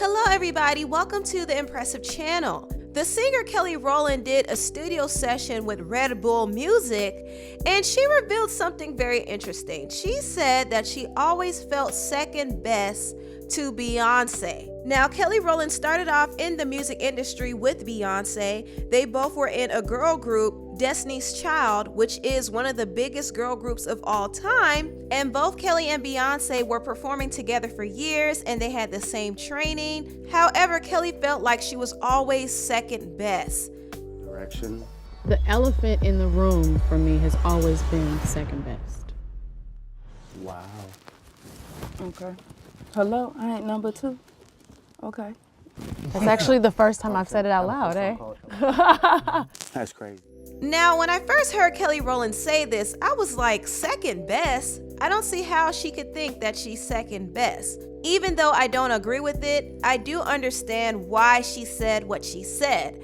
Hello everybody, welcome to the Empressive channel. The singer Kelly Rowland did a studio session with Red Bull Music, and she revealed something very interesting. She said that she always felt second best to Beyonce. Now, Kelly Rowland started off in the music industry with Beyonce. They both were in a girl group, Destiny's Child, which is one of the biggest girl groups of all time. And both Kelly and Beyonce were performing together for years, and they had the same training. However, Kelly felt like she was always second best. Direction. The elephant in the room for me has always been second best. Wow. Okay. Hello, I ain't number two. Okay. That's actually the first time I've said it out loud, eh? That's crazy. Now, when I first heard Kelly Rowland say this, I was like, second best? I don't see how she could think that she's second best. Even though I don't agree with it, I do understand why she said what she said.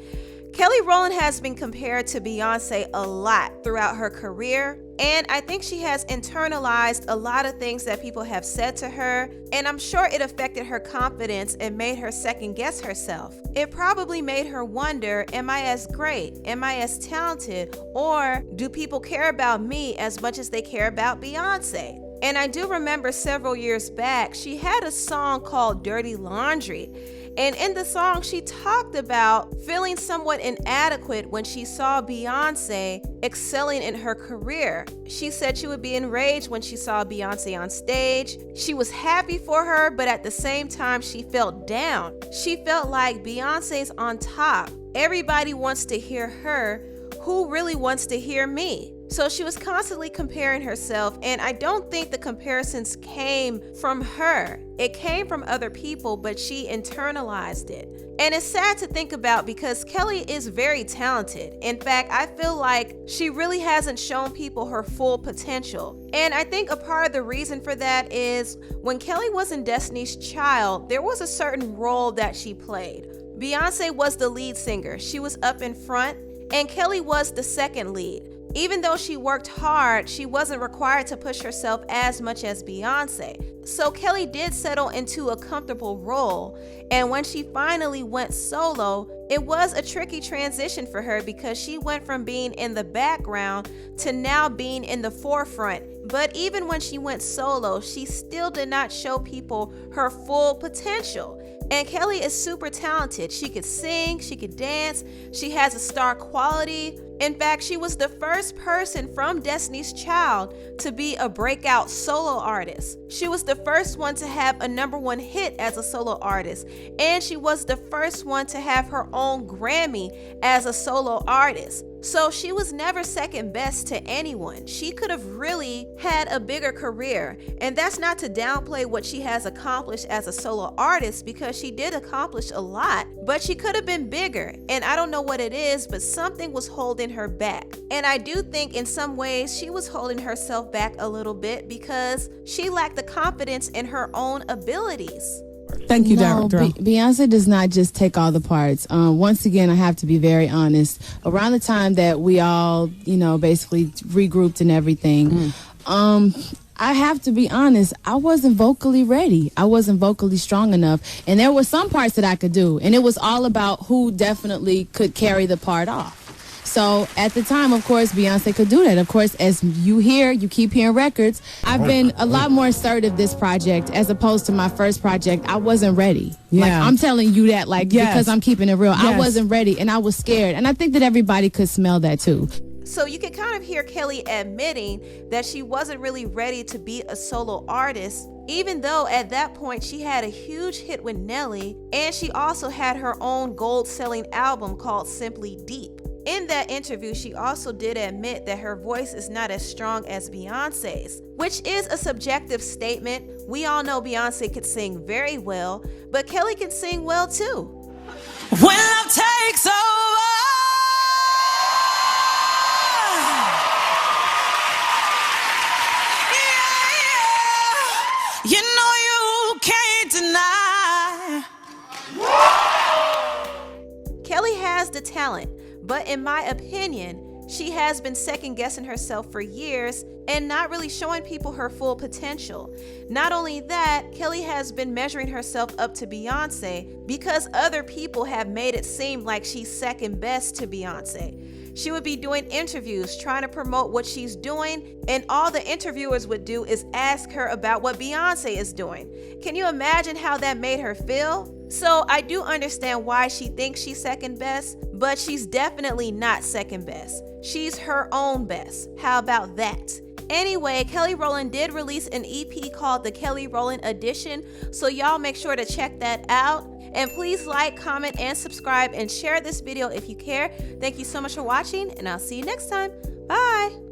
Kelly Rowland has been compared to Beyonce a lot throughout her career, and I think she has internalized a lot of things that people have said to her, and I'm sure it affected her confidence and made her second guess herself. It probably made her wonder, am I as great? Am I as talented? Or do people care about me as much as they care about Beyonce? And I do remember several years back, she had a song called Dirty Laundry. And in the song, she talked about feeling somewhat inadequate when she saw Beyonce excelling in her career. She said she would be enraged when she saw Beyonce on stage. She was happy for her, but at the same time, she felt down. She felt like Beyonce's on top. Everybody wants to hear her. Who really wants to hear me? So she was constantly comparing herself, and I don't think the comparisons came from her. It came from other people, but she internalized it. And it's sad to think about because Kelly is very talented. In fact, I feel like she really hasn't shown people her full potential. And I think a part of the reason for that is when Kelly was in Destiny's Child, there was a certain role that she played. Beyonce was the lead singer. She was up in front, and Kelly was the second lead. Even though she worked hard, she wasn't required to push herself as much as Beyonce. So Kelly did settle into a comfortable role, and when she finally went solo, it was a tricky transition for her because she went from being in the background to now being in the forefront. But even when she went solo, she still did not show people her full potential. And Kelly is super talented. She could sing, she could dance, she has a star quality. In fact, she was the first person from Destiny's Child to be a breakout solo artist. She was the first one to have a #1 hit as a solo artist, and she was the first one to have her own Grammy as a solo artist. So she was never second best to anyone. She could have really had a bigger career, and that's not to downplay what she has accomplished as a solo artist because she did accomplish a lot, but she could have been bigger, and I don't know what it is, but something was holding her back. And I do think in some ways she was holding herself back a little bit because she lacked the confidence in her own abilities. Thank you, No, Director. Beyonce does not just take all the parts. Once again, I have to be very honest. Around the time that we all, basically regrouped and everything, I have to be honest, I wasn't vocally ready. I wasn't vocally strong enough. And there were some parts that I could do. And it was all about who definitely could carry the part off. So at the time, of course, Beyonce could do that. Of course, as you keep hearing records. I've been a lot more assertive this project as opposed to my first project. I wasn't ready. Yeah. Like, I'm telling you that, Yes. because I'm keeping it real. Yes. I wasn't ready, and I was scared. And I think that everybody could smell that too. So you can kind of hear Kelly admitting that she wasn't really ready to be a solo artist, even though at that point she had a huge hit with Nelly, and she also had her own gold-selling album called Simply Deep. In that interview, she also did admit that her voice is not as strong as Beyonce's, which is a subjective statement. We all know Beyonce could sing very well, but Kelly can sing well too. When love takes over, yeah, you know you can't deny. Kelly has the talent, but in my opinion, She has been second guessing herself for years and not really showing people her full potential. Not only that, Kelly has been measuring herself up to Beyonce because other people have made it seem like she's second best to Beyonce. She would be doing interviews trying to promote what she's doing, and all the interviewers would do is ask her about what Beyonce is doing. Can you imagine how that made her feel? So I do understand why she thinks she's second best, but she's definitely not second best. She's her own best. How about that? Anyway, Kelly Rowland did release an EP called the Kelly Rowland Edition, so y'all make sure to check that out. And please like, comment, and subscribe, and share this video if you care. Thank you so much for watching, and I'll see you next time. Bye!